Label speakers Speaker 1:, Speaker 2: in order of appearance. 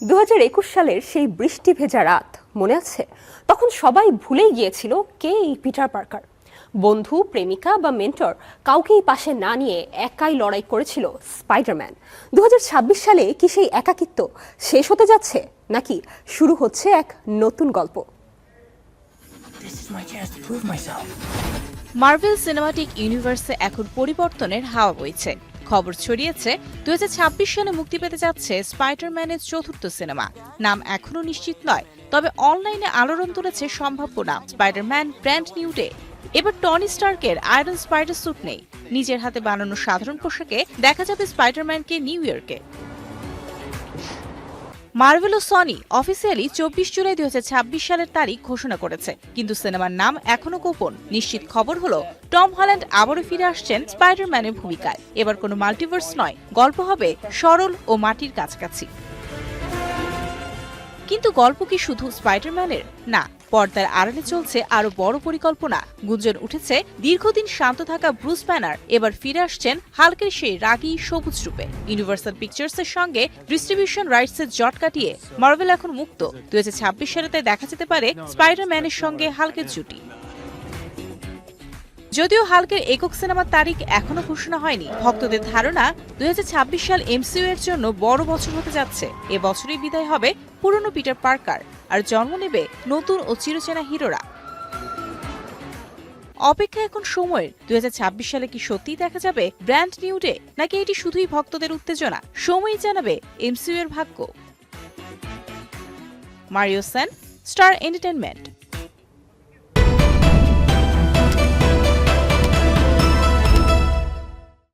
Speaker 1: 2021 সালের সেই বৃষ্টি ভেজা রাত মনে আছে? তখন সবাই ভুলেই গিয়েছিল কে এই পিটার পার্কার। বন্ধু, প্রেমিকা বা মেন্টর কাউকেই পাশে না নিয়ে একাই লড়াই করেছিল স্পাইডারম্যান। 2026 সালে কি সেই একাকিত্ব শেষ হতে যাচ্ছে, নাকি শুরু হচ্ছে এক নতুন গল্প?
Speaker 2: মার্ভেল সিনেমাটিক ইউনিভার্সে এখন পরিবর্তনের হাওয়া বইছে। খবর ছড়িয়েছে 2026 সালে মুক্তি পেতে যাচ্ছে স্পাইডারম্যানের চতুর্থ সিনেমা। নাম এখনো নিশ্চিত নয়, তবে অনলাইনে আলোড়ন তুলেছে সম্ভাব্য নাম স্পাইডারম্যান ব্র্যান্ড নিউ ডে। এবার টনি স্টার্কের আয়রন স্পাইডার স্যুট নেই, নিজের হাতে বানানো সাধারণ পোশাকে দেখা যাবে স্পাইডারম্যানকে নিউ ইয়র্কে। মার্ভেল ও সনি অফিসিয়ালি 24 জুলাই 2026 সালের তারিখ ঘোষণা করেছে, কিন্তু সিনেমার নাম এখনো গোপন। নিশ্চিত খবর হলো টম হল্যান্ড আবারও ফিরে আসছেন স্পাইডারম্যানের ভূমিকায়। এবার কোনো মাল্টিভার্স নয়, গল্প হবে সরল ও মাটির কাছাকাছি। কিন্তু গল্প কি শুধু স্পাইডারম্যানের? না, পর্দার আড়ালে চলছে আরো বড় পরিকল্পনা। গুঞ্জন উঠেছে দীর্ঘদিন শান্ত থাকা ব্রুস ব্যানার এবার ফিরে আসছেন হাল্কের সেই রাগী সবুজ রূপে। ইউনিভার্সাল পিকচার্সের সঙ্গে ডিস্ট্রিবিউশন রাইটসের জট কাটিয়ে মার্ভেল এখন মুক্ত। 2026 সালেতে দেখা যেতে পারে স্পাইডারম্যানের সঙ্গে হাল্কের জুটি। যদিও হাল্কের একক সিনেমার তারিখ এখনো ঘোষণা হয়নি, ভক্তদের ধারণা 2026 সাল এমসিইউ এর জন্য বড় বছর হতে যাচ্ছে। এ বছরই বিদায় হবে পুরনো পিটার পার্কার, আর জন্ম নেবে নতুন ও চিরচেনা হিরোরা। অপেক্ষা এখন সময়ের। 2026 সালে কি সত্যিই দেখা যাবে ব্র্যান্ড নিউ ডে, নাকি এটি শুধুই ভক্তদের উত্তেজনা? সময়ই জানাবে এমসিইউ এর ভাগ্য। Mario Sen, star entertainment.